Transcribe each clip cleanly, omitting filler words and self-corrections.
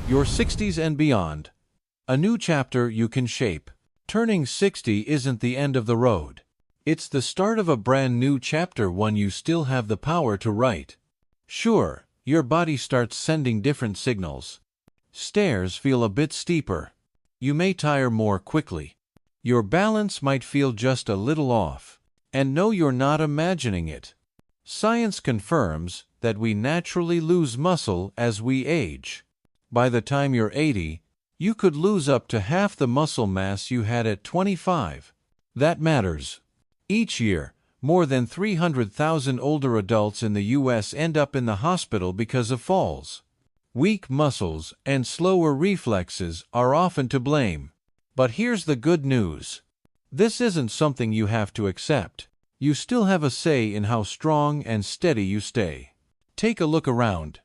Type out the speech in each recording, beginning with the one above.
Your 60s and beyond. A new chapter you can shape. Turning 60 isn't the end of the road. It's the start of a brand new chapter, one you still have the power to write. Sure, your body starts sending different signals. Stairs feel a bit steeper. You may tire more quickly. Your balance might feel just a little off. And no, you're not imagining it. Science confirms that we naturally lose muscle as we age. By the time you're 80, you could lose up to half the muscle mass you had at 25. That matters. Each year, more than 300,000 older adults in the U.S. end up in the hospital because of falls. Weak muscles and slower reflexes are often to blame. But here's the good news. This isn't something you have to accept. You still have a say in how strong and steady you stay. Take a look around.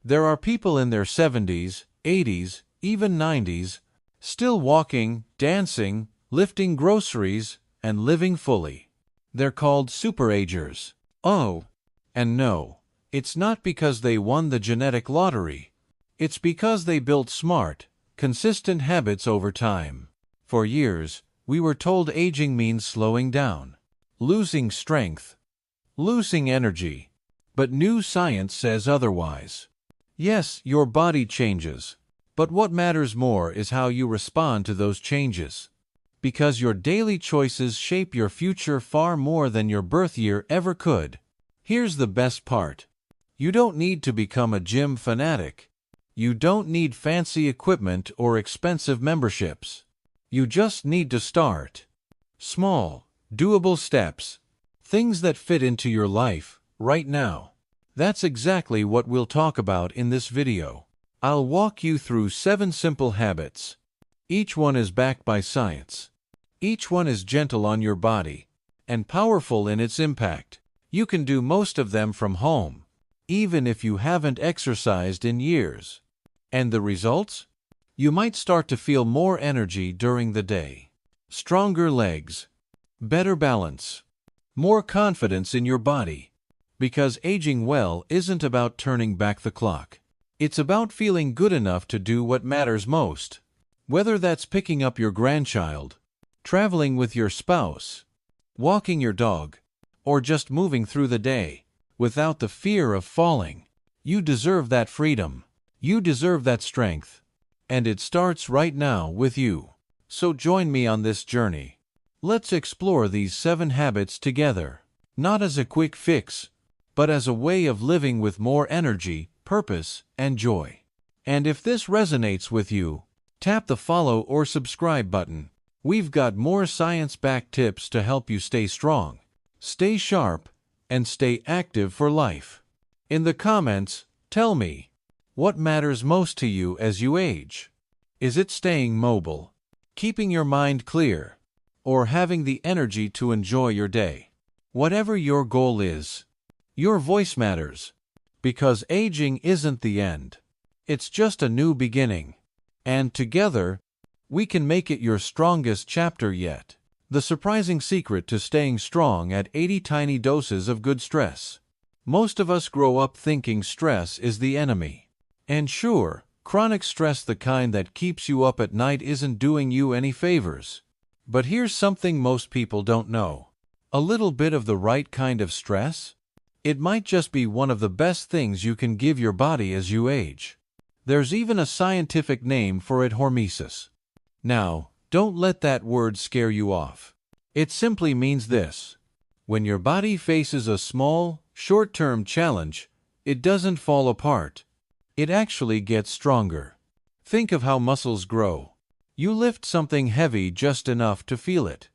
There are people in their 70s, 80s, even 90s, still walking, dancing, lifting groceries, and living fully. They're called superagers. Oh, and no, it's not because they won the genetic lottery. It's because they built smart, consistent habits over time. For years, we were told aging means slowing down, losing strength, losing energy. But new science says otherwise. Yes, your body changes, but what matters more is how you respond to those changes. Because your daily choices shape your future far more than your birth year ever could. Here's the best part. You don't need to become a gym fanatic. You don't need fancy equipment or expensive memberships. You just need to start. Small, doable steps. Things that fit into your life right now. That's exactly what we'll talk about in this video. I'll walk you through 7 simple habits. Each one is backed by science. Each one is gentle on your body and powerful in its impact. You can do most of them from home, even if you haven't exercised in years. And the results? You might start to feel more energy during the day, stronger legs, better balance, more confidence in your body. Because aging well isn't about turning back the clock. It's about feeling good enough to do what matters most. Whether that's picking up your grandchild, traveling with your spouse, walking your dog, or just moving through the day without the fear of falling. You deserve that freedom. You deserve that strength. And it starts right now with you. So join me on this journey. Let's explore these 7 habits together. Not as a quick fix, but as a way of living with more energy, purpose, and joy. And if this resonates with you, tap the follow or subscribe button. We've got more science-backed tips to help you stay strong, stay sharp, and stay active for life. In the comments, tell me, what matters most to you as you age? Is it staying mobile, keeping your mind clear, or having the energy to enjoy your day? Whatever your goal is, your voice matters, because aging isn't the end. It's just a new beginning. And together, we can make it your strongest chapter yet. The surprising secret to staying strong at 80 tiny doses of good stress. Most of us grow up thinking stress is the enemy. And sure, chronic stress, the kind that keeps you up at night, isn't doing you any favors. But here's something most people don't know. A little bit of the right kind of stress? It might just be one of the best things you can give your body as you age. There's even a scientific name for it: hormesis. Now, don't let that word scare you off. It simply means this. When your body faces a small, short-term challenge, it doesn't fall apart. It actually gets stronger. Think of how muscles grow. You lift something heavy just enough to feel it.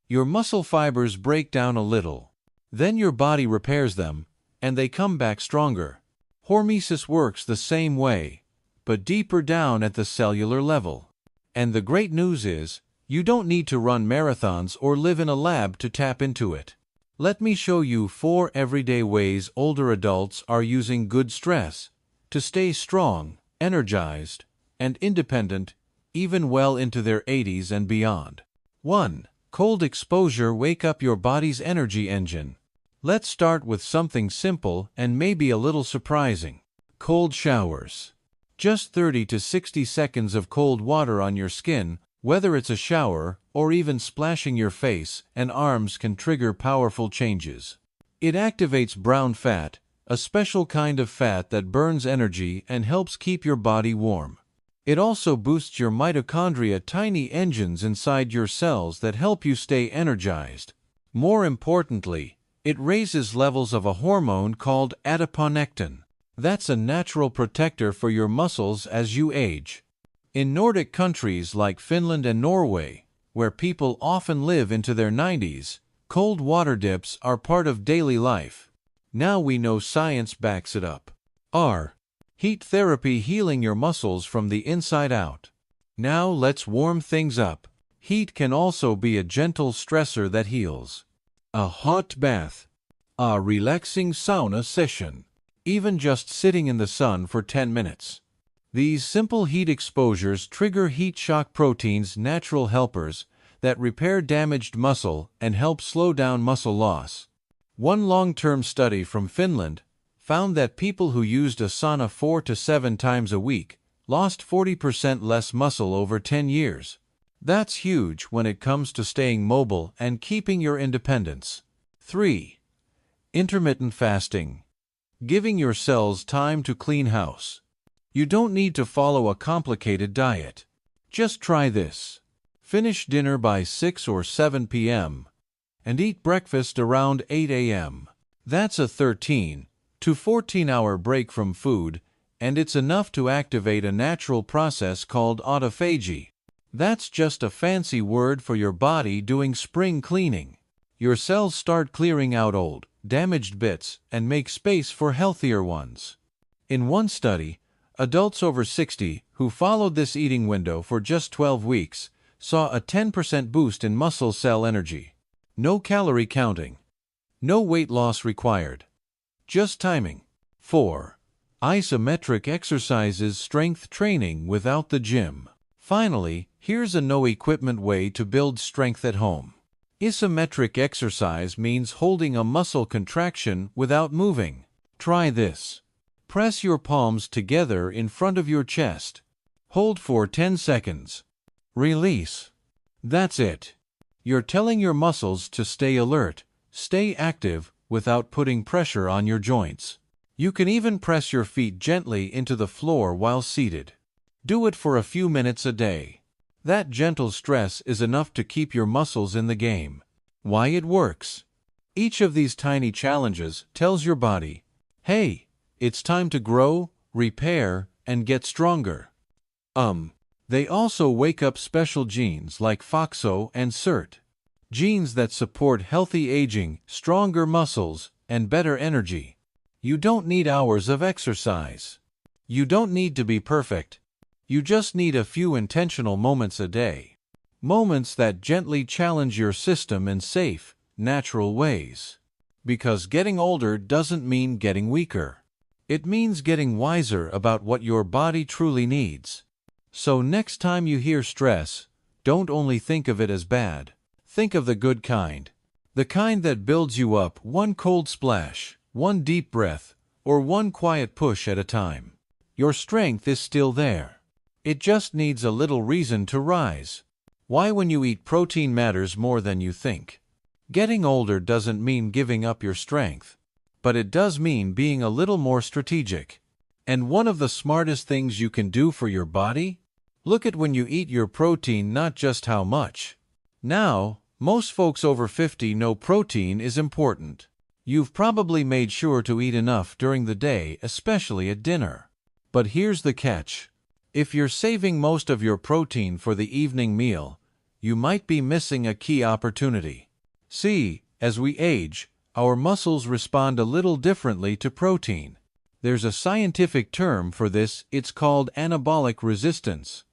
Your muscle fibers break down a little. Then your body repairs them, and they come back stronger. Hormesis works the same way, but deeper down at the cellular level. And the great news is, you don't need to run marathons or live in a lab to tap into it. Let me show you 4 everyday ways older adults are using good stress to stay strong, energized, and independent, even well into their 80s and beyond. 1. Cold exposure. Wake up your body's energy engine. Let's start with something simple and maybe a little surprising. Cold showers. Just 30 to 60 seconds of cold water on your skin, whether it's a shower or even splashing your face and arms, can trigger powerful changes. It activates brown fat, a special kind of fat that burns energy and helps keep your body warm. It also boosts your mitochondria, tiny engines inside your cells that help you stay energized. More importantly, it raises levels of a hormone called adiponectin. That's a natural protector for your muscles as you age. In Nordic countries like Finland and Norway, where people often live into their 90s, cold water dips are part of daily life. Now we know science backs it up. Heat therapy, healing your muscles from the inside out. Now let's warm things up. Heat can also be a gentle stressor that heals. A hot bath. A relaxing sauna session. Even just sitting in the sun for 10 minutes. These simple heat exposures trigger heat shock proteins, natural helpers that repair damaged muscle and help slow down muscle loss. One long-term study from Finland found that people who used a sauna 4 to 7 times a week lost 40% less muscle over 10 years. That's huge when it comes to staying mobile and keeping your independence. 3. Intermittent fasting. Giving your cells time to clean house. You don't need to follow a complicated diet. Just try this. Finish dinner by 6 or 7 p.m. and eat breakfast around 8 a.m. That's a 13 to 14-hour break from food, and it's enough to activate a natural process called autophagy. That's just a fancy word for your body doing spring cleaning. Your cells start clearing out old, damaged bits and make space for healthier ones. In one study, adults over 60 who followed this eating window for just 12 weeks saw a 10% boost in muscle cell energy. No calorie counting. No weight loss required. Just timing. 4. Isometric exercises, strength training without the gym. Finally, here's a no-equipment way to build strength at home. Isometric exercise means holding a muscle contraction without moving. Try this. Press your palms together in front of your chest. Hold for 10 seconds. Release. That's it. You're telling your muscles to stay alert, stay active, without putting pressure on your joints. You can even press your feet gently into the floor while seated. Do it for a few minutes a day. That gentle stress is enough to keep your muscles in the game. Why it works. Each of these tiny challenges tells your body, hey, it's time to grow, repair, and get stronger. They also wake up special genes like FOXO and SIRT. Genes that support healthy aging, stronger muscles, and better energy. You don't need hours of exercise. You don't need to be perfect. You just need a few intentional moments a day. Moments that gently challenge your system in safe, natural ways. Because getting older doesn't mean getting weaker. It means getting wiser about what your body truly needs. So next time you hear stress, don't only think of it as bad. Think of the good kind. The kind that builds you up one cold splash, one deep breath, or one quiet push at a time. Your strength is still there. It just needs a little reason to rise. Why when you eat protein matters more than you think. Getting older doesn't mean giving up your strength, but it does mean being a little more strategic. And one of the smartest things you can do for your body? Look at when you eat your protein, not just how much. Now, most folks over 50 know protein is important. You've probably made sure to eat enough during the day, especially at dinner. But here's the catch. If you're saving most of your protein for the evening meal, you might be missing a key opportunity. See, as we age, our muscles respond a little differently to protein. There's a scientific term for this, it's called anabolic resistance.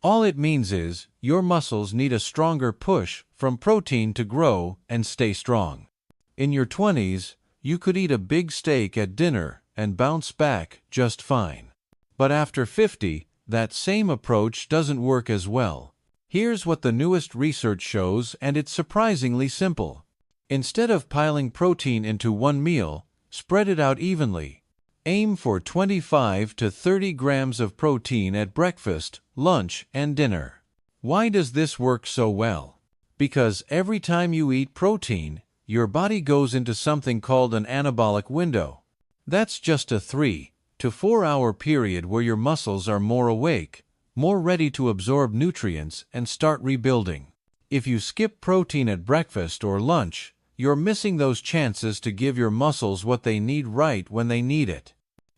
All it means is, your muscles need a stronger push from protein to grow and stay strong. In your 20s, you could eat a big steak at dinner and bounce back just fine. But after 50, that same approach doesn't work as well. Here's what the newest research shows, and it's surprisingly simple. Instead of piling protein into one meal, spread it out evenly. Aim for 25 to 30 grams of protein at breakfast, lunch, and dinner. Why does this work so well? Because every time you eat protein, your body goes into something called an anabolic window. That's just a 3 to 4 hour period where your muscles are more awake, more ready to absorb nutrients and start rebuilding. If you skip protein at breakfast or lunch, you're missing those chances to give your muscles what they need right when they need it.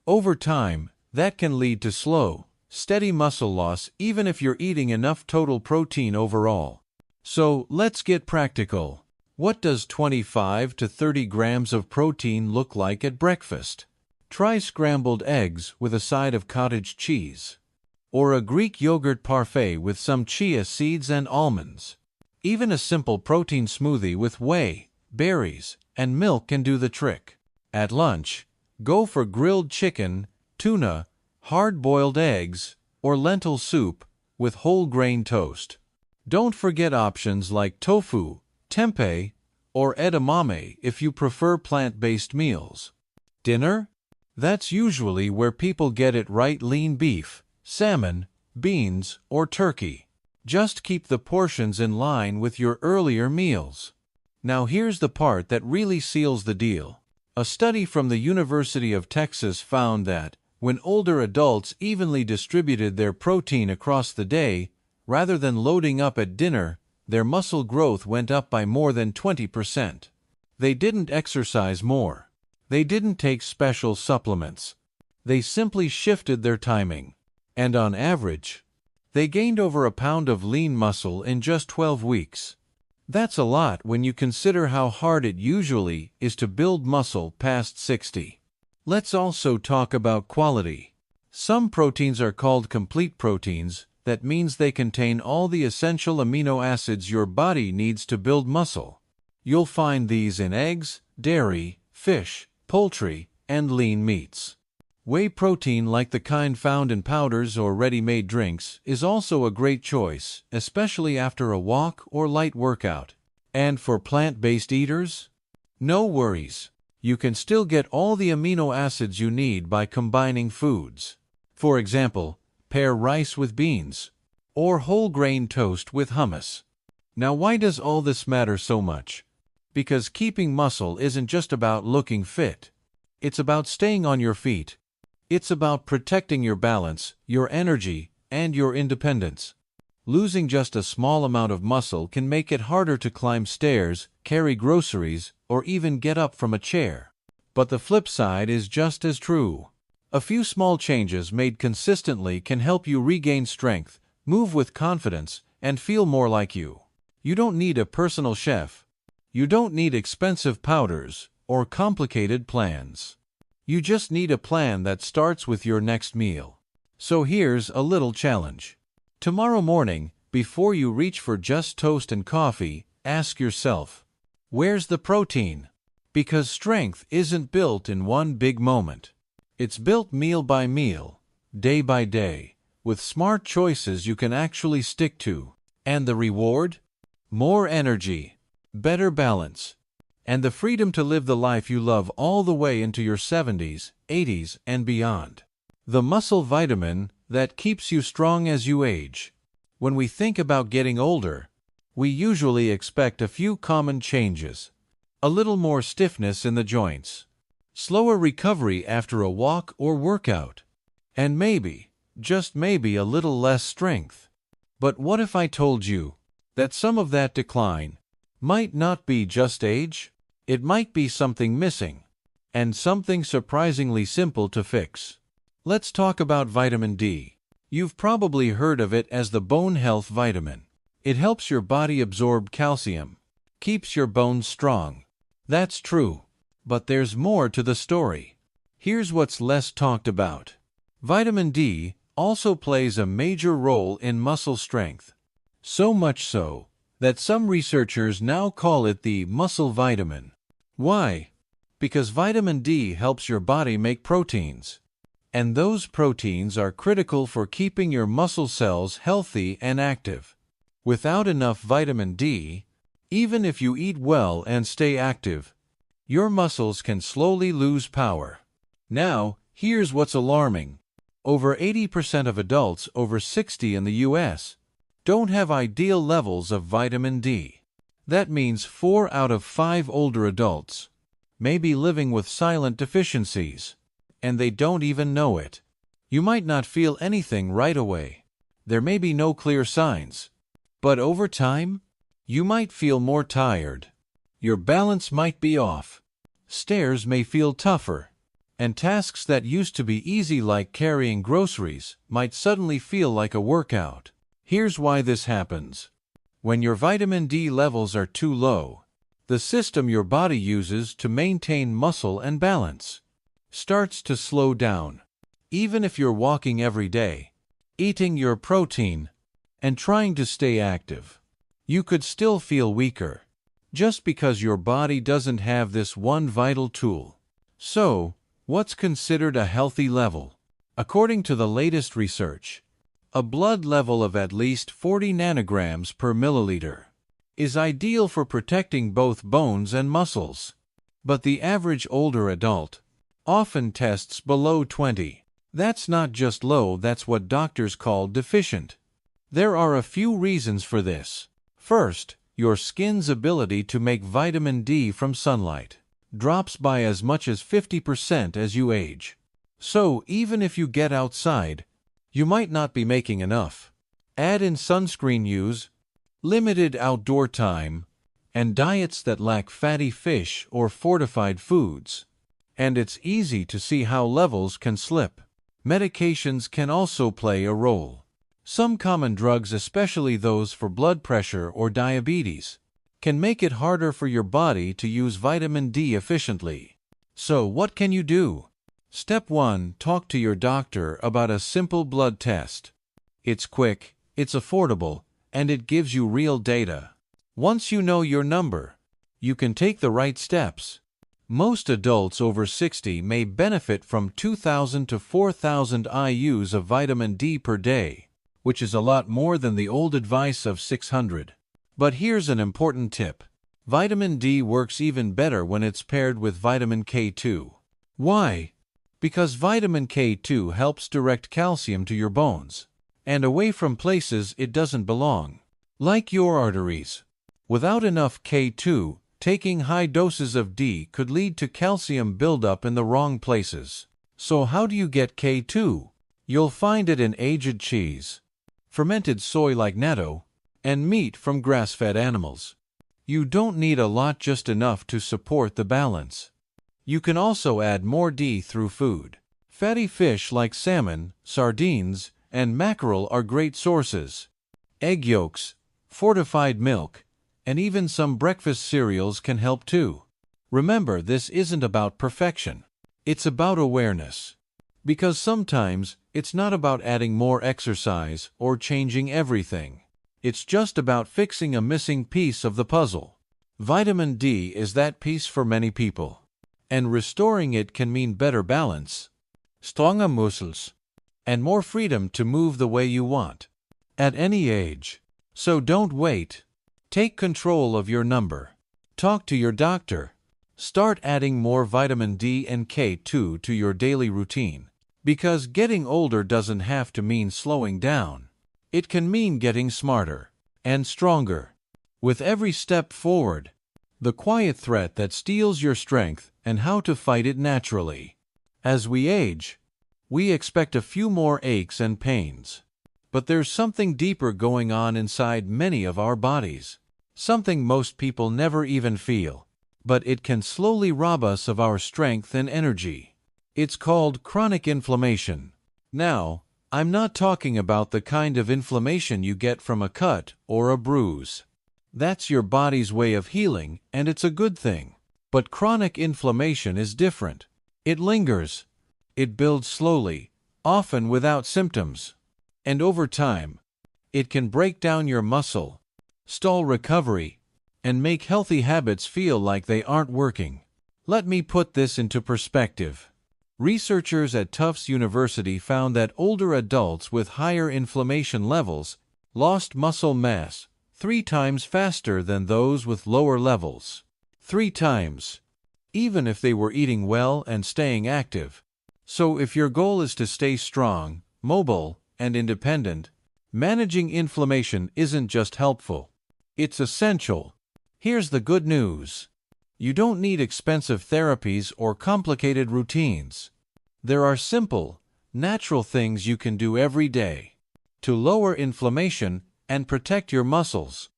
Over time, that can lead to slow, steady muscle loss even if you're eating enough total protein overall. So let's get practical. What does 25 to 30 grams of protein look like at breakfast? Try scrambled eggs with a side of cottage cheese. Or a Greek yogurt parfait with some chia seeds and almonds. Even a simple protein smoothie with whey, berries, and milk can do the trick. At lunch, go for grilled chicken, tuna, hard-boiled eggs, or lentil soup with whole grain toast. Don't forget options like tofu, tempeh, or edamame if you prefer plant-based meals. Dinner? That's usually where people get it right: lean beef, salmon, beans, or turkey. Just keep the portions in line with your earlier meals. Now here's the part that really seals the deal. A study from the University of Texas found that, when older adults evenly distributed their protein across the day, rather than loading up at dinner, their muscle growth went up by more than 20%. They didn't exercise more. They didn't take special supplements. They simply shifted their timing. And on average, they gained over a pound of lean muscle in just 12 weeks. That's a lot when you consider how hard it usually is to build muscle past 60. Let's also talk about quality. Some proteins are called complete proteins. That means they contain all the essential amino acids your body needs to build muscle. You'll find these in eggs, dairy, fish, poultry, and lean meats. Whey protein, like the kind found in powders or ready-made drinks, is also a great choice, especially after a walk or light workout. And for plant-based eaters? No worries. You can still get all the amino acids you need by combining foods. For example, pair rice with beans, or whole grain toast with hummus. Now, why does all this matter so much? Because keeping muscle isn't just about looking fit. It's about staying on your feet. It's about protecting your balance, your energy, and your independence. Losing just a small amount of muscle can make it harder to climb stairs, carry groceries, or even get up from a chair. But the flip side is just as true. A few small changes made consistently can help you regain strength, move with confidence, and feel more like you. You don't need a personal chef. You don't need expensive powders or complicated plans. You just need a plan that starts with your next meal. So here's a little challenge. Tomorrow morning, before you reach for just toast and coffee, ask yourself, where's the protein? Because strength isn't built in one big moment. It's built meal by meal, day by day, with smart choices you can actually stick to. And the reward? More energy, better balance, and the freedom to live the life you love all the way into your 70s, 80s, and beyond. The muscle vitamin that keeps you strong as you age. When we think about getting older, we usually expect a few common changes. A little more stiffness in the joints, slower recovery after a walk or workout, and maybe, just maybe, a little less strength. But what if I told you that some of that decline might not be just age? It might be something missing, and something surprisingly simple to fix. Let's talk about vitamin D. You've probably heard of it as the bone health vitamin. It helps your body absorb calcium, keeps your bones strong. That's true. But there's more to the story. Here's what's less talked about. Vitamin D also plays a major role in muscle strength. So much so that some researchers now call it the muscle vitamin. Why? Because vitamin D helps your body make proteins. And those proteins are critical for keeping your muscle cells healthy and active. Without enough vitamin D, even if you eat well and stay active, your muscles can slowly lose power. Now, Here's what's alarming. Over 80% of adults over 60 in the US don't have ideal levels of vitamin D. That means 4 out of 5 older adults may be living with silent deficiencies, and they don't even know it. You might not feel anything right away. There may be no clear signs. But over time, you might feel more tired. Your balance might be off. Stairs may feel tougher. And tasks that used to be easy, like carrying groceries, might suddenly feel like a workout. Here's why this happens. When your vitamin D levels are too low, the system your body uses to maintain muscle and balance starts to slow down. Even if you're walking every day, eating your protein, and trying to stay active, you could still feel weaker, just because your body doesn't have this one vital tool. So, what's considered a healthy level? According to the latest research, a blood level of at least 40 nanograms per milliliter is ideal for protecting both bones and muscles. But the average older adult often tests below 20. That's not just low, that's what doctors call deficient. There are a few reasons for this. First, your skin's ability to make vitamin D from sunlight drops by as much as 50% as you age. So, even if you get outside, you might not be making enough. Add in sunscreen use, limited outdoor time, and diets that lack fatty fish or fortified foods, and it's easy to see how levels can slip. Medications can also play a role. Some common drugs, especially those for blood pressure or diabetes, can make it harder for your body to use vitamin D efficiently. So what can you do? Step 1. Talk to your doctor about a simple blood test. It's quick, it's affordable, and it gives you real data. Once you know your number, you can take the right steps. Most adults over 60 may benefit from 2,000 to 4,000 IUs of vitamin D per day, which is a lot more than the old advice of 600. But here's an important tip. Vitamin D works even better when it's paired with vitamin K2. Why? Because vitamin K2 helps direct calcium to your bones and away from places it doesn't belong, like your arteries. Without enough K2, taking high doses of D could lead to calcium buildup in the wrong places. So how do you get K2? You'll find it in aged cheese, fermented soy like natto, and meat from grass-fed animals. You don't need a lot, just enough to support the balance. You can also add more D through food. Fatty fish like salmon, sardines, and mackerel are great sources. Egg yolks, fortified milk, and even some breakfast cereals can help too. Remember, this isn't about perfection. It's about awareness. Because sometimes it's not about adding more exercise or changing everything. It's just about fixing a missing piece of the puzzle. Vitamin D is that piece for many people. And restoring it can mean better balance, stronger muscles, and more freedom to move the way you want, at any age. So don't wait. Take control of your number. Talk to your doctor. Start adding more vitamin D and K2 to your daily routine. Because getting older doesn't have to mean slowing down. It can mean getting smarter and stronger. With every step forward, the quiet threat that steals your strength, and how to fight it naturally. As we age, we expect a few more aches and pains. But there's something deeper going on inside many of our bodies. Something most people never even feel. But it can slowly rob us of our strength and energy. It's called chronic inflammation. Now, I'm not talking about the kind of inflammation you get from a cut or a bruise. That's your body's way of healing, and it's a good thing. But chronic inflammation is different. It lingers. It builds slowly, often without symptoms. And over time, it can break down your muscle, stall recovery, and make healthy habits feel like they aren't working. Let me put this into perspective. Researchers at Tufts University found that older adults with higher inflammation levels lost muscle mass 3 times faster than those with lower levels. 3 times. Even if they were eating well and staying active. So if your goal is to stay strong, mobile, and independent, managing inflammation isn't just helpful. It's essential. Here's the good news. You don't need expensive therapies or complicated routines. There are simple, natural things you can do every day to lower inflammation and protect your muscles.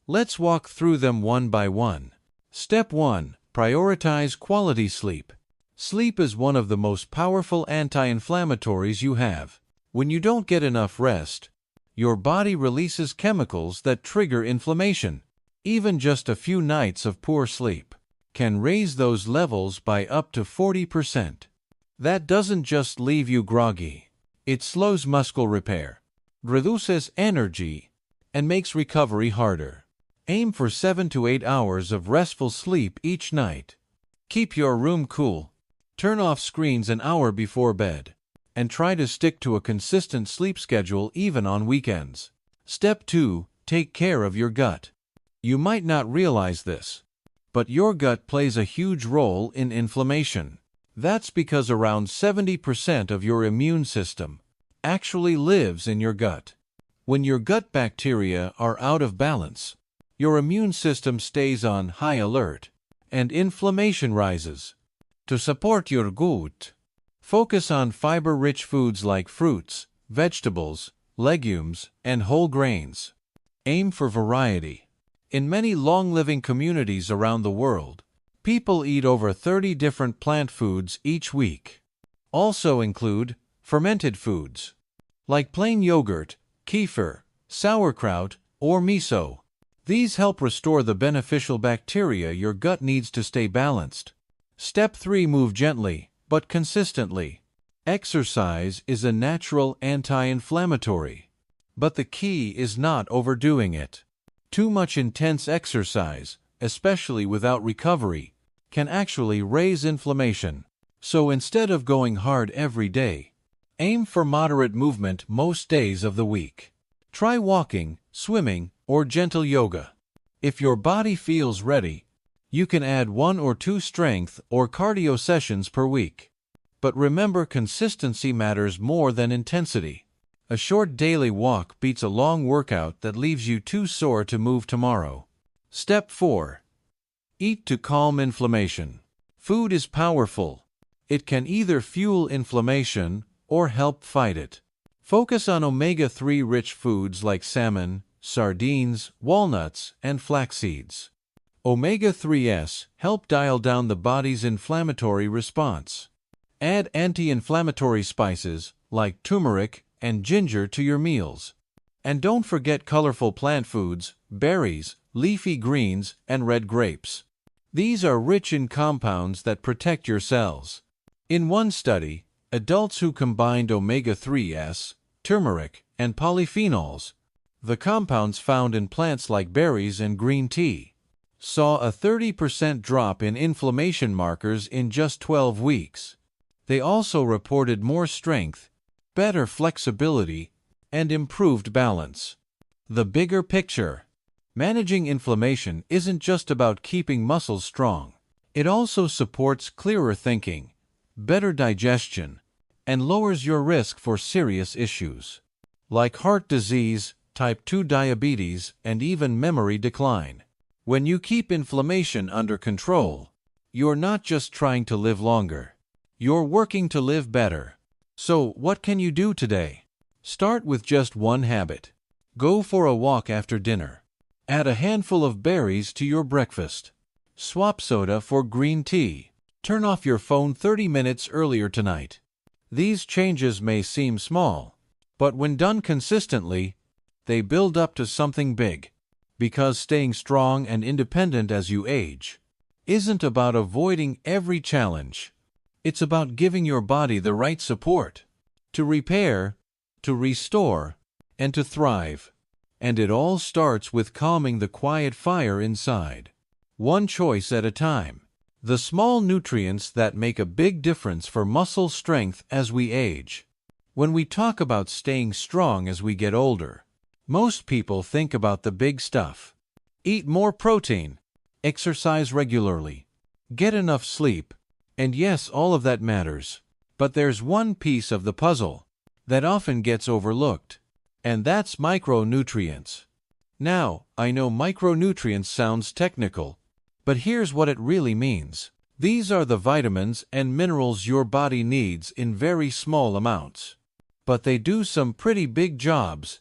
Let's walk through them one by one. Step 1. Prioritize quality sleep. Sleep is one of the most powerful anti-inflammatories you have. When you don't get enough rest, your body releases chemicals that trigger inflammation. Even just a few nights of poor sleep can raise those levels by up to 40%. That doesn't just leave you groggy. It slows muscle repair, reduces energy, and makes recovery harder. Aim for 7 to 8 hours of restful sleep each night. Keep your room cool. Turn off screens an hour before bed, and try to stick to a consistent sleep schedule even on weekends. Step 2. Take care of your gut. You might not realize this, but your gut plays a huge role in inflammation. That's because around 70% of your immune system actually lives in your gut. When your gut bacteria are out of balance, your immune system stays on high alert, and inflammation rises. To support your gut, focus on fiber-rich foods like fruits, vegetables, legumes, and whole grains. Aim for variety. In many long-living communities around the world, people eat over 30 different plant foods each week. Also include fermented foods, like plain yogurt, kefir, sauerkraut, or miso. These help restore the beneficial bacteria your gut needs to stay balanced. Step 3. Move gently, but consistently. Exercise is a natural anti-inflammatory, but the key is not overdoing it. Too much intense exercise, especially without recovery, can actually raise inflammation. So instead of going hard every day, aim for moderate movement most days of the week. Try walking, swimming, or gentle yoga. If your body feels ready, you can add 1 or 2 strength or cardio sessions per week. But remember, consistency matters more than intensity. A short daily walk beats a long workout that leaves you too sore to move tomorrow. Step 4. Eat to calm inflammation. Food is powerful. It can either fuel inflammation or help fight it. Focus on omega-3 rich foods like salmon, sardines, walnuts, and flax seeds. Omega-3s help dial down the body's inflammatory response. Add anti-inflammatory spices like turmeric and ginger to your meals. And don't forget colorful plant foods, berries, leafy greens, and red grapes. These are rich in compounds that protect your cells. In one study, adults who combined omega-3s, turmeric, and polyphenols, the compounds found in plants like berries and green tea, saw a 30% drop in inflammation markers in just 12 weeks. They also reported more strength, better flexibility, and improved balance. The bigger picture. Managing inflammation isn't just about keeping muscles strong. It also supports clearer thinking, better digestion, and lowers your risk for serious issues, like heart disease, type 2 diabetes, and even memory decline. When you keep inflammation under control, you're not just trying to live longer. You're working to live better. So, what can you do today? Start with just one habit. Go for a walk after dinner. Add a handful of berries to your breakfast. Swap soda for green tea. Turn off your phone 30 minutes earlier tonight. These changes may seem small, but when done consistently, they build up to something big. Because staying strong and independent as you age isn't about avoiding every challenge. It's about giving your body the right support to repair, to restore, and to thrive. And it all starts with calming the quiet fire inside. One choice at a time. The small nutrients that make a big difference for muscle strength as we age. When we talk about staying strong as we get older, most people think about the big stuff. Eat more protein, exercise regularly, get enough sleep, and yes, all of that matters. But there's one piece of the puzzle that often gets overlooked, and that's micronutrients. Now, I know micronutrients sounds technical, but here's what it really means. These are the vitamins and minerals your body needs in very small amounts. But they do some pretty big jobs,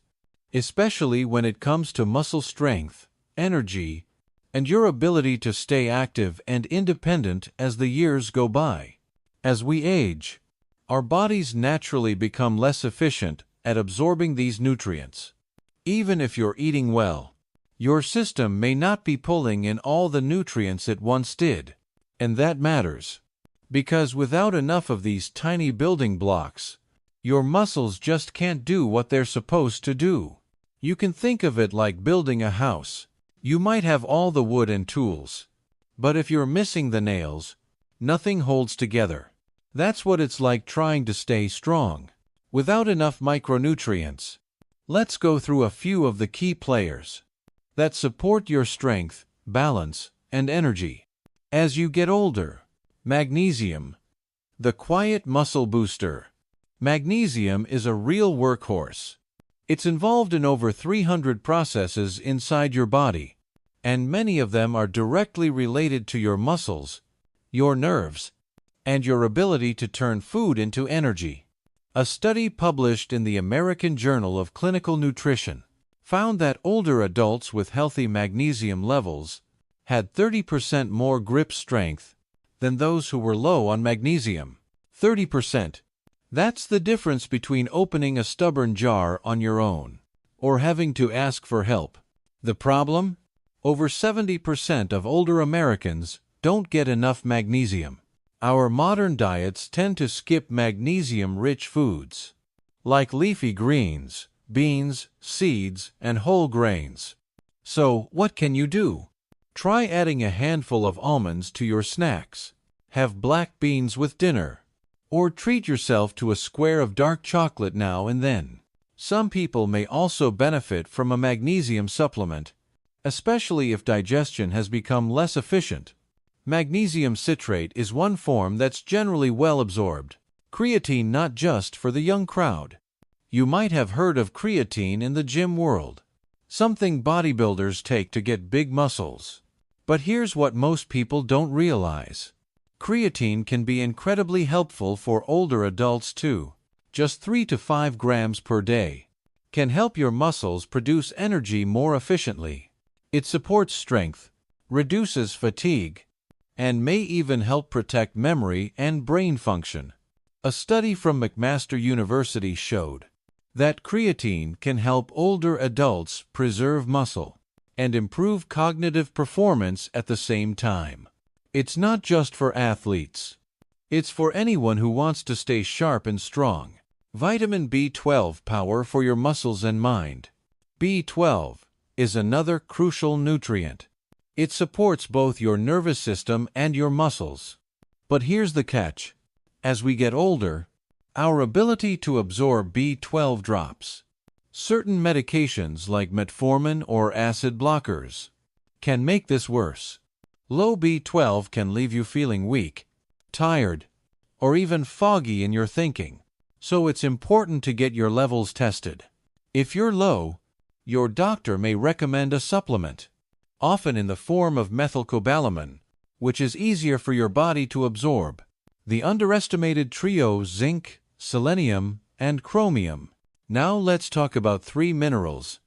especially when it comes to muscle strength, energy, and your ability to stay active and independent as the years go by. As we age, our bodies naturally become less efficient at absorbing these nutrients. Even if you're eating well, your system may not be pulling in all the nutrients it once did. And that matters, because without enough of these tiny building blocks, your muscles just can't do what they're supposed to do. You can think of it like building a house. You might have all the wood and tools, but if you're missing the nails, nothing holds together. That's what it's like trying to stay strong without enough micronutrients. Let's go through a few of the key players that support your strength, balance, and energy. As you get older, magnesium, the quiet muscle booster. Magnesium is a real workhorse. It's involved in over 300 processes inside your body, and many of them are directly related to your muscles, your nerves, and your ability to turn food into energy. A study published in the American Journal of Clinical Nutrition found that older adults with healthy magnesium levels had 30% more grip strength than those who were low on magnesium. 30%. That's the difference between opening a stubborn jar on your own or having to ask for help. The problem? Over 70% of older Americans don't get enough magnesium. Our modern diets tend to skip magnesium-rich foods, like leafy greens, beans, seeds, and whole grains. So, what can you do? Try adding a handful of almonds to your snacks. Have black beans with dinner. Or treat yourself to a square of dark chocolate now and then. Some people may also benefit from a magnesium supplement, especially if digestion has become less efficient. Magnesium citrate is one form that's generally well absorbed. Creatine, not just for the young crowd. You might have heard of creatine in the gym world, something bodybuilders take to get big muscles. But here's what most people don't realize. Creatine can be incredibly helpful for older adults too. Just 3 to 5 grams per day can help your muscles produce energy more efficiently. It supports strength, reduces fatigue, and may even help protect memory and brain function. A study from McMaster University showed that creatine can help older adults preserve muscle and improve cognitive performance at the same time. It's not just for athletes. It's for anyone who wants to stay sharp and strong. Vitamin B12 power for your muscles and mind. B12 is another crucial nutrient. It supports both your nervous system and your muscles. But here's the catch. As we get older, our ability to absorb B12 drops. Certain medications like metformin or acid blockers can make this worse. Low B12 can leave you feeling weak, tired, or even foggy in your thinking. So it's important to get your levels tested. If you're low, your doctor may recommend a supplement, often in the form of methylcobalamin, which is easier for your body to absorb. The underestimated trio: zinc, selenium, and chromium. Now let's talk about 3 minerals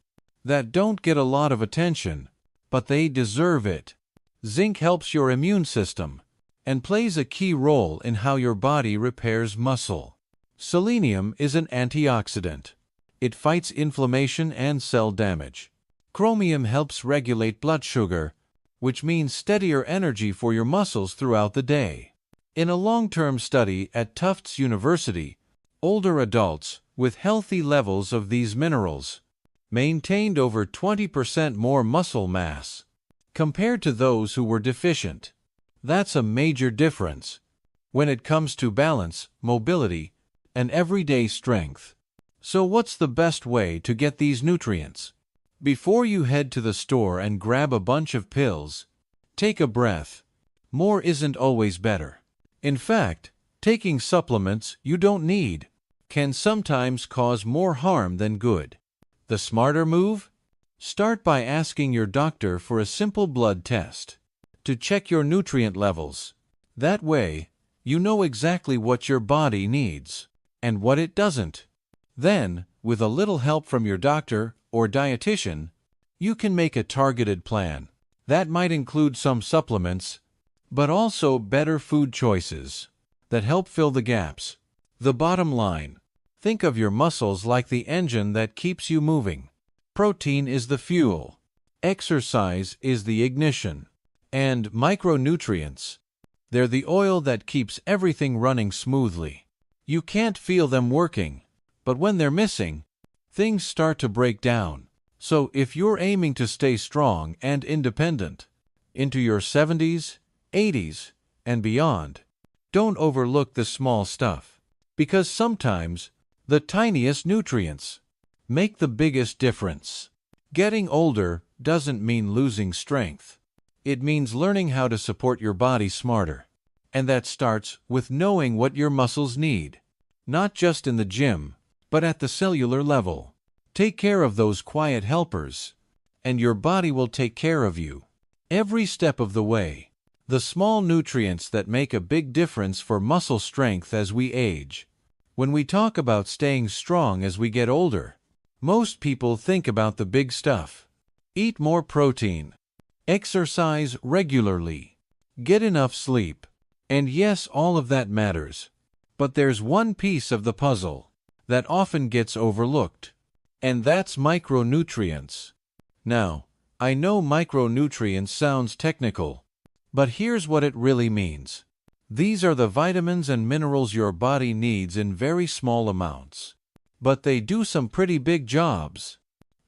that don't get a lot of attention, but they deserve it. Zinc helps your immune system and plays a key role in how your body repairs muscle. Selenium is an antioxidant. It fights inflammation and cell damage. Chromium helps regulate blood sugar, which means steadier energy for your muscles throughout the day. In a long-term study at Tufts University, older adults with healthy levels of these minerals maintained over 20% more muscle mass compared to those who were deficient. That's a major difference when it comes to balance, mobility, and everyday strength. So what's the best way to get these nutrients? Before you head to the store and grab a bunch of pills, take a breath. More isn't always better. In fact, Taking supplements you don't need can sometimes cause more harm than good. The smarter move? Start by asking your doctor for a simple blood test to check your nutrient levels. That way, you know exactly what your body needs and what it doesn't. Then, with a little help from your doctor or dietitian, you can make a targeted plan. That might include some supplements, but also better food choices that help fill the gaps. The bottom line: think of your muscles like the engine that keeps you moving. Protein is the fuel, exercise is the ignition, and micronutrients, they're the oil that keeps everything running smoothly. You can't feel them working, but when they're missing, things start to break down. So if you're aiming to stay strong and independent into your 70s, 80s, and beyond, don't overlook the small stuff, because sometimes the tiniest nutrients make the biggest difference. Getting older doesn't mean losing strength. It means learning how to support your body smarter. And that starts with knowing what your muscles need, not just in the gym, but at the cellular level. Take care of those quiet helpers, and your body will take care of you every step of the way. The small nutrients that make a big difference for muscle strength as we age. When we talk about staying strong as we get older, most people think about the big stuff. Eat more protein, exercise regularly, get enough sleep. And yes, all of that matters. But there's one piece of the puzzle that often gets overlooked, and that's micronutrients. Now, I know micronutrients sounds technical, but here's what it really means. These are the vitamins and minerals your body needs in very small amounts. But they do some pretty big jobs,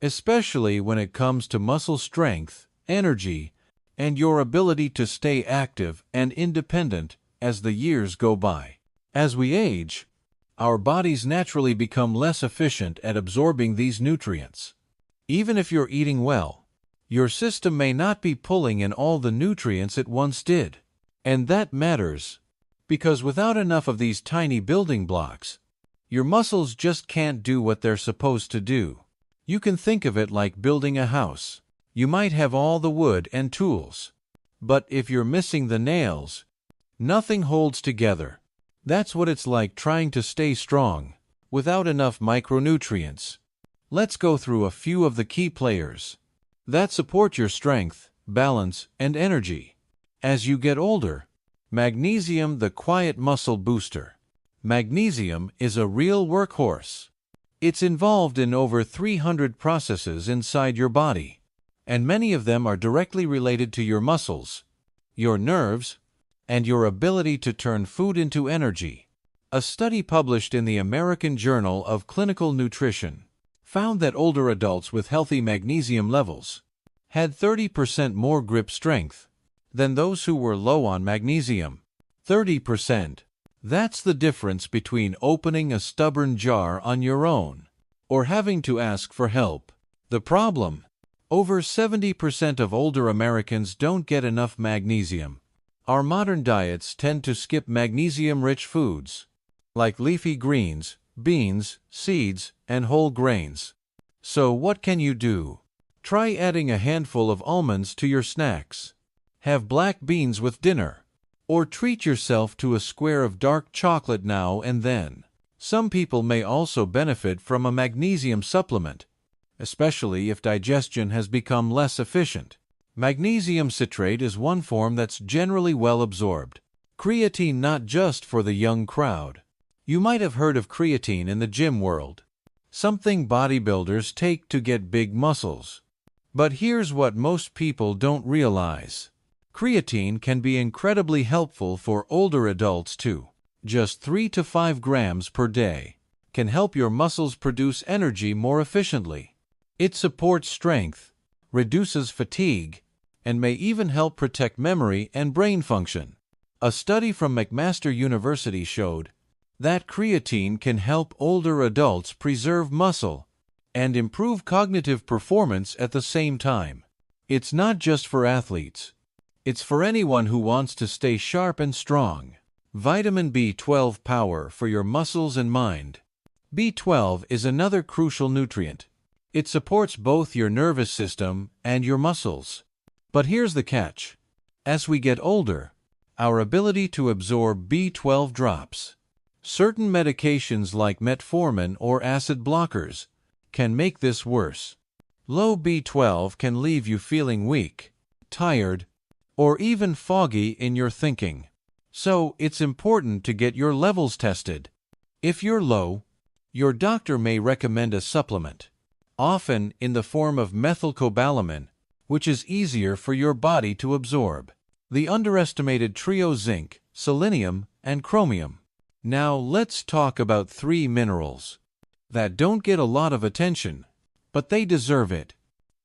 especially when it comes to muscle strength, energy, and your ability to stay active and independent as the years go by. As we age, our bodies naturally become less efficient at absorbing these nutrients. Even if you're eating well, your system may not be pulling in all the nutrients it once did. And that matters, because without enough of these tiny building blocks, your muscles just can't do what they're supposed to do. You can think of it like building a house. You might have all the wood and tools, but if you're missing the nails, nothing holds together. That's what it's like trying to stay strong without enough micronutrients. Let's go through a few of the key players that support your strength, balance, and energy. As you get older, magnesium, the quiet muscle booster. Magnesium is a real workhorse. It's involved in over 300 processes inside your body, and many of them are directly related to your muscles, your nerves, and your ability to turn food into energy. A study published in the American Journal of Clinical Nutrition found that older adults with healthy magnesium levels had 30% more grip strength than those who were low on magnesium. 30%. That's the difference between opening a stubborn jar on your own or having to ask for help. The problem? Over 70% of older Americans don't get enough magnesium. Our modern diets tend to skip magnesium-rich foods, like leafy greens, beans, seeds, and whole grains. So what can you do? Try adding a handful of almonds to your snacks. Have black beans with dinner. Or treat yourself to a square of dark chocolate now and then. Some people may also benefit from a magnesium supplement, especially if digestion has become less efficient. Magnesium citrate is one form that's generally well absorbed. Creatine, not just for the young crowd. You might have heard of creatine in the gym world, something bodybuilders take to get big muscles. But here's what most people don't realize. Creatine can be incredibly helpful for older adults too. Just 3 to 5 grams per day can help your muscles produce energy more efficiently. It supports strength, reduces fatigue, and may even help protect memory and brain function. A study from McMaster University showed that creatine can help older adults preserve muscle and improve cognitive performance at the same time. It's not just for athletes. It's for anyone who wants to stay sharp and strong. Vitamin B12 power for your muscles and mind. B12 is another crucial nutrient. It supports both your nervous system and your muscles. But here's the catch. As we get older, our ability to absorb B12 drops. Certain medications like metformin or acid blockers can make this worse. Low B12 can leave you feeling weak, tired, or even foggy in your thinking. So it's important to get your levels tested. If you're low, your doctor may recommend a supplement, often in the form of methylcobalamin, which is easier for your body to absorb. The underestimated trio: zinc, selenium, and chromium. Now let's talk about 3 minerals that don't get a lot of attention, but they deserve it.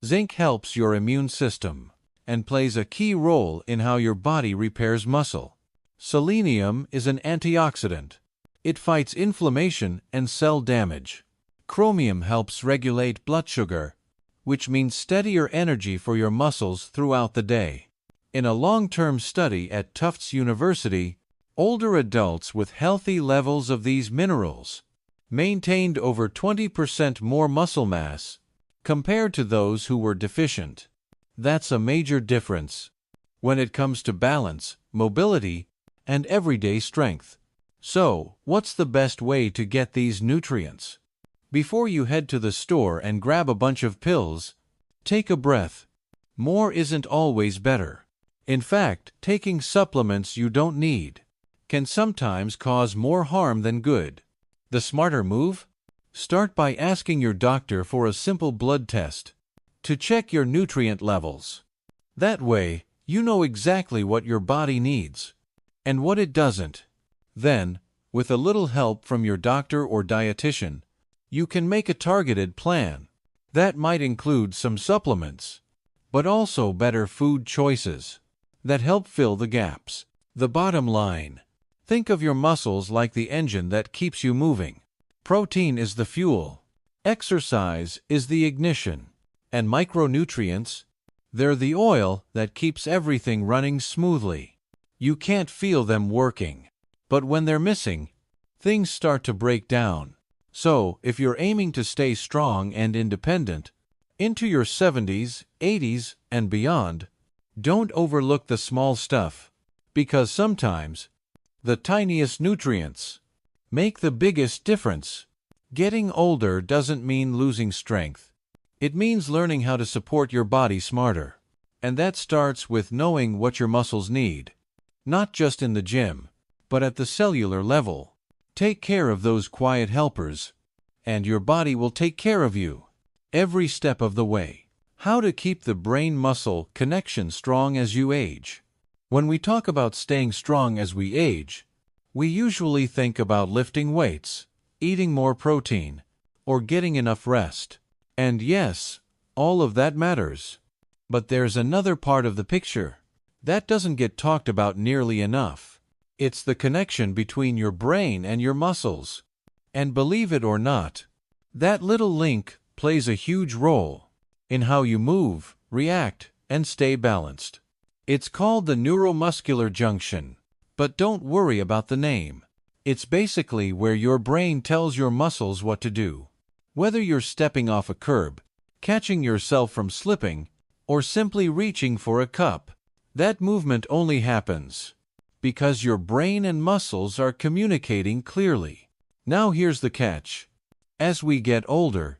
Zinc helps your immune system and plays a key role in how your body repairs muscle. Selenium is an antioxidant. It fights inflammation and cell damage. Chromium helps regulate blood sugar, which means steadier energy for your muscles throughout the day. In a long-term study at Tufts University, older adults with healthy levels of these minerals maintained over 20% more muscle mass compared to those who were deficient. That's a major difference when it comes to balance, mobility, and everyday strength. So, what's the best way to get these nutrients? Before you head to the store and grab a bunch of pills, take a breath. More isn't always better. In fact, taking supplements you don't need can sometimes cause more harm than good. The smarter move? Start by asking your doctor for a simple blood test to check your nutrient levels. That way, you know exactly what your body needs and what it doesn't. Then, with a little help from your doctor or dietitian, you can make a targeted plan. That might include some supplements, but also better food choices that help fill the gaps. The bottom line: think of your muscles like the engine that keeps you moving. Protein is the fuel, exercise is the ignition, and micronutrients, they're the oil that keeps everything running smoothly. You can't feel them working, but when they're missing, things start to break down. So, if you're aiming to stay strong and independent into your 70s, 80s, and beyond, don't overlook the small stuff, because sometimes the tiniest nutrients make the biggest difference. Getting older doesn't mean losing strength. It means learning how to support your body smarter. And that starts with knowing what your muscles need, not just in the gym, but at the cellular level. Take care of those quiet helpers, and your body will take care of you every step of the way. How to keep the brain-muscle connection strong as you age. When we talk about staying strong as we age, we usually think about lifting weights, eating more protein, or getting enough rest. And yes, all of that matters. But there's another part of the picture that doesn't get talked about nearly enough. It's the connection between your brain and your muscles. And believe it or not, that little link plays a huge role in how you move, react, and stay balanced. It's called the neuromuscular junction. But don't worry about the name. It's basically where your brain tells your muscles what to do. Whether you're stepping off a curb, catching yourself from slipping, or simply reaching for a cup, that movement only happens because your brain and muscles are communicating clearly. Now here's the catch. As we get older,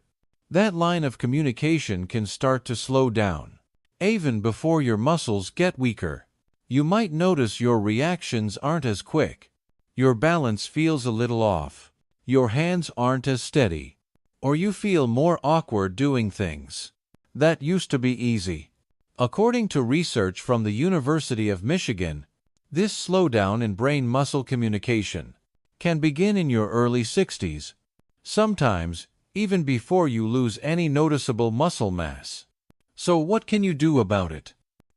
that line of communication can start to slow down. Even before your muscles get weaker, you might notice your reactions aren't as quick. Your balance feels a little off. Your hands aren't as steady. Or you feel more awkward doing things that used to be easy. According to research from the University of Michigan, this slowdown in brain-muscle communication can begin in your early 60s, sometimes even before you lose any noticeable muscle mass. So what can you do about it?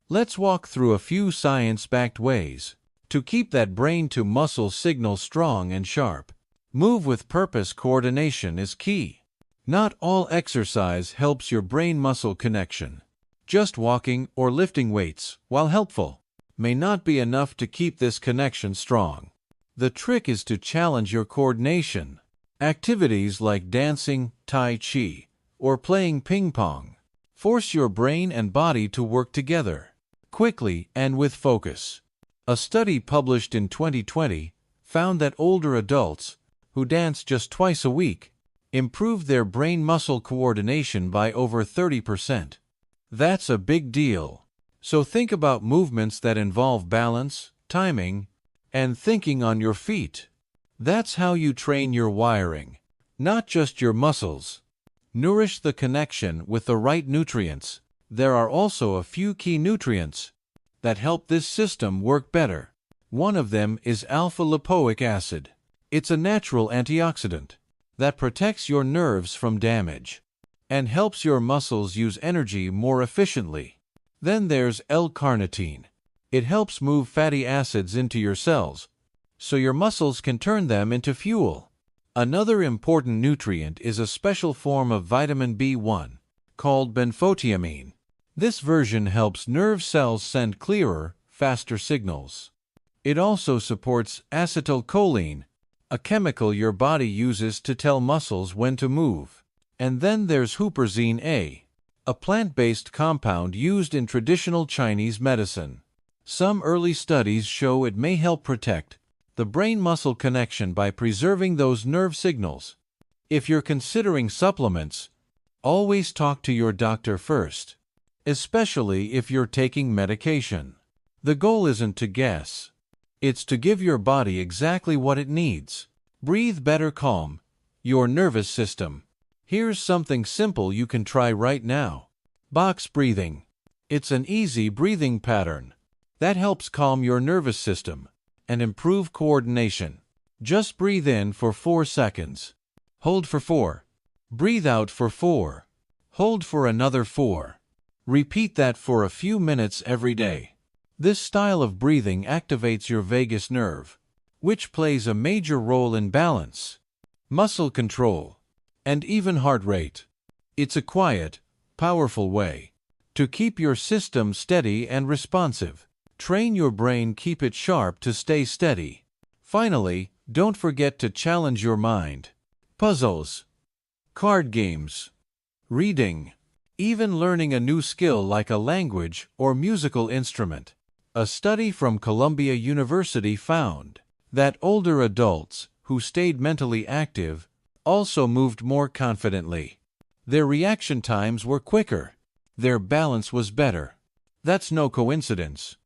Let's walk through a few science-backed ways to keep that brain-to-muscle signal strong and sharp. Move with purpose. Coordination is key. Not all exercise helps your brain-muscle connection. Just walking or lifting weights, while helpful, may not be enough to keep this connection strong. The trick is to challenge your coordination. Activities like dancing, tai chi, or playing ping pong force your brain and body to work together, quickly and with focus. A study published in 2020 found that older adults, who dance just twice a week, improved their brain-muscle coordination by over 30%. That's a big deal. So think about movements that involve balance, timing, and thinking on your feet. That's how you train your wiring, not just your muscles. Nourish the connection with the right nutrients. There are also a few key nutrients that help this system work better. One of them is alpha-lipoic acid. It's a natural antioxidant that protects your nerves from damage and helps your muscles use energy more efficiently. Then there's L-carnitine. It helps move fatty acids into your cells, so your muscles can turn them into fuel. Another important nutrient is a special form of vitamin B1, called benfotiamine. This version helps nerve cells send clearer, faster signals. It also supports acetylcholine, a chemical your body uses to tell muscles when to move. And then there's huperzine A plant-based compound used in traditional Chinese medicine. Some early studies show it may help protect the brain-muscle connection by preserving those nerve signals. If you're considering supplements, always talk to your doctor first, especially if you're taking medication. The goal isn't to guess. It's to give your body exactly what it needs. Breathe better, calm your nervous system. Here's something simple you can try right now. Box breathing. It's an easy breathing pattern that helps calm your nervous system and improve coordination. Just breathe in for 4 seconds. Hold for 4. Breathe out for 4. Hold for another 4. Repeat that for a few minutes every day. This style of breathing activates your vagus nerve, which plays a major role in balance, muscle control, and even heart rate. It's a quiet, powerful way to keep your system steady and responsive. Train your brain, keep it sharp to stay steady. Finally, don't forget to challenge your mind. Puzzles, card games, reading, even learning a new skill like a language or musical instrument. A study from Columbia University found that older adults who stayed mentally active also moved more confidently. Their reaction times were quicker. Their balance was better. That's no coincidence.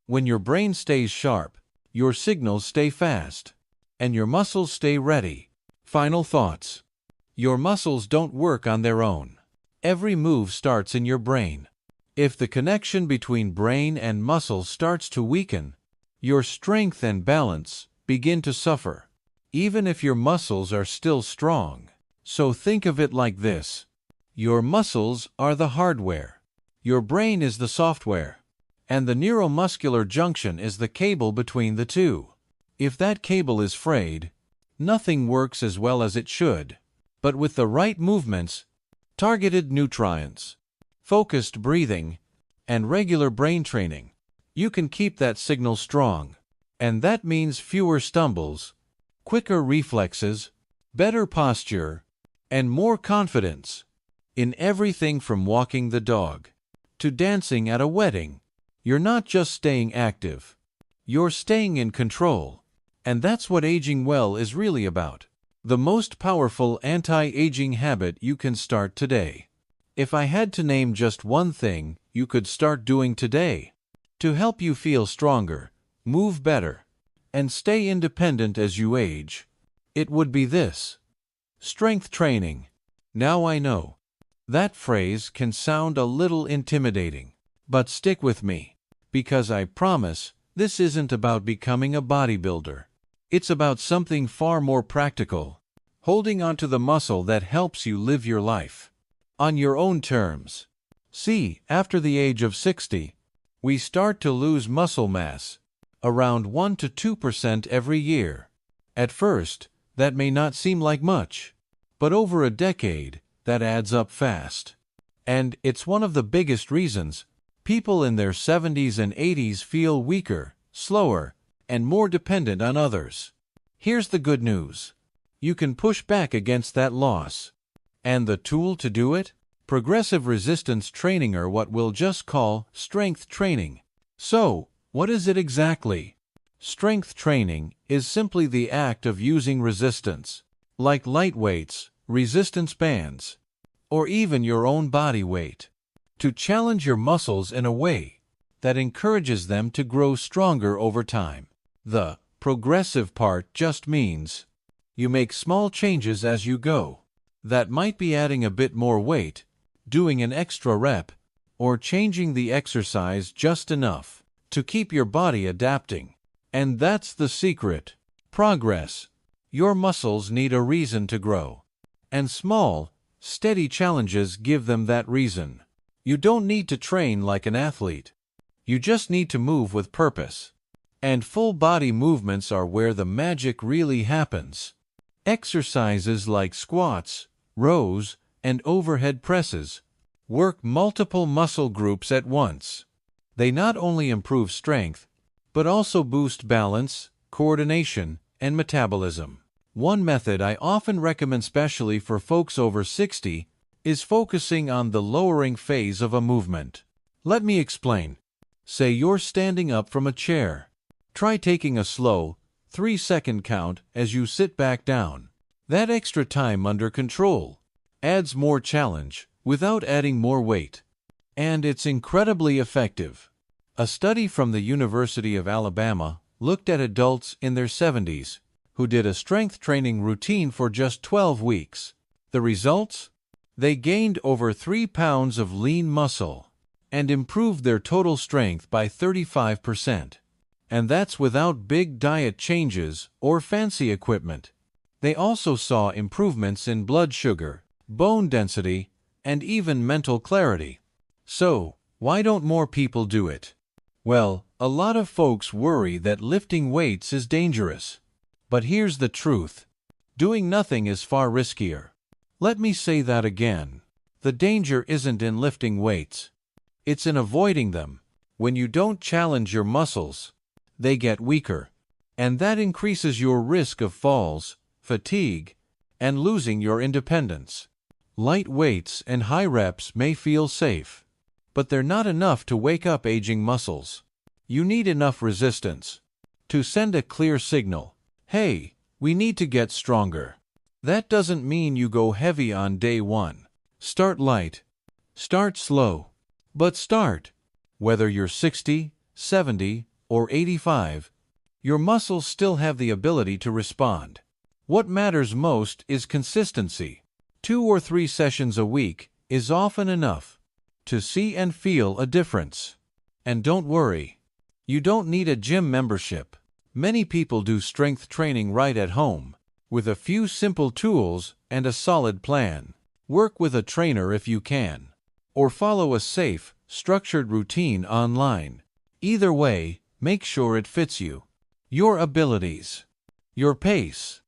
When your brain stays sharp, your signals stay fast, and your muscles stay ready. Final thoughts. Your muscles don't work on their own. Every move starts in your brain. If the connection between brain and muscle starts to weaken, your strength and balance begin to suffer, even if your muscles are still strong. So think of it like this. Your muscles are the hardware. Your brain is the software. And the neuromuscular junction is the cable between the two. If that cable is frayed, nothing works as well as it should. But with the right movements, targeted nutrients, focused breathing, and regular brain training, you can keep that signal strong. And that means fewer stumbles, quicker reflexes, better posture, and more confidence in everything from walking the dog to dancing at a wedding. You're not just staying active, you're staying in control. And that's what aging well is really about. The most powerful anti-aging habit you can start today. If I had to name just one thing you could start doing today to help you feel stronger, move better, and stay independent as you age, it would be this: strength training. Now I know that phrase can sound a little intimidating, but stick with me. Because I promise, this isn't about becoming a bodybuilder. It's about something far more practical. Holding onto the muscle that helps you live your life on your own terms. See, after the age of 60, we start to lose muscle mass, around 1 to 2% every year. At first, that may not seem like much, but over a decade, that adds up fast. And it's one of the biggest reasons people in their 70s and 80s feel weaker, slower, and more dependent on others. Here's the good news. You can push back against that loss. And the tool to do it? Progressive resistance training, or what we'll just call strength training. So, what is it exactly? Strength training is simply the act of using resistance, like light weights, resistance bands, or even your own body weight, to challenge your muscles in a way that encourages them to grow stronger over time. The progressive part just means you make small changes as you go. That might be adding a bit more weight, doing an extra rep, or changing the exercise just enough to keep your body adapting. And that's the secret. Progress. Your muscles need a reason to grow. And small, steady challenges give them that reason. You don't need to train like an athlete. You just need to move with purpose. And full body movements are where the magic really happens. Exercises like squats, rows, and overhead presses work multiple muscle groups at once. They not only improve strength, but also boost balance, coordination, and metabolism. One method I often recommend, especially for folks over 60, is focusing on the lowering phase of a movement. Let me explain. Say you're standing up from a chair. Try taking a slow, 3-second count as you sit back down. That extra time under control adds more challenge without adding more weight. And it's incredibly effective. A study from the University of Alabama looked at adults in their 70s who did a strength training routine for just 12 weeks. The results? They gained over 3 pounds of lean muscle and improved their total strength by 35%. And that's without big diet changes or fancy equipment. They also saw improvements in blood sugar, bone density, and even mental clarity. So, why don't more people do it? Well, a lot of folks worry that lifting weights is dangerous. But here's the truth. Doing nothing is far riskier. Let me say that again. The danger isn't in lifting weights. It's in avoiding them. When you don't challenge your muscles, they get weaker. And that increases your risk of falls, fatigue, and losing your independence. Light weights and high reps may feel safe, but they're not enough to wake up aging muscles. You need enough resistance to send a clear signal. Hey, we need to get stronger. That doesn't mean you go heavy on day one. Start light. Start slow. But start. Whether you're 60, 70, or 85, your muscles still have the ability to respond. What matters most is consistency. 2 or 3 sessions a week is often enough to see and feel a difference. And don't worry, you don't need a gym membership. Many people do strength training right at home, with a few simple tools and a solid plan. Work with a trainer if you can, or follow a safe, structured routine online. Either way, make sure it fits you, your abilities, your pace.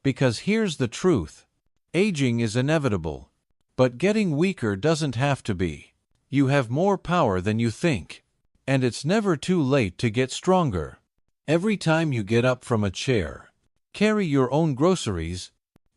Because here's the truth. Aging is inevitable, but getting weaker doesn't have to be. You have more power than you think, and it's never too late to get stronger. Every time you get up from a chair, carry your own groceries,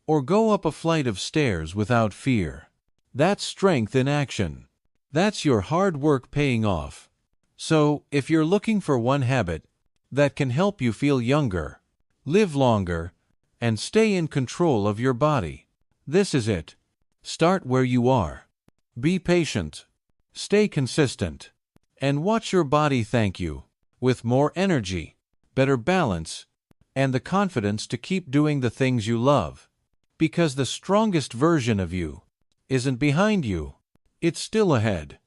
or go up a flight of stairs without fear, that's strength in action. That's your hard work paying off. So, if you're looking for one habit that can help you feel younger, live longer, and stay in control of your body, this is it. Start where you are. Be patient. Stay consistent. And watch your body thank you, with more energy, better balance, and the confidence to keep doing the things you love. Because the strongest version of you isn't behind you. It's still ahead.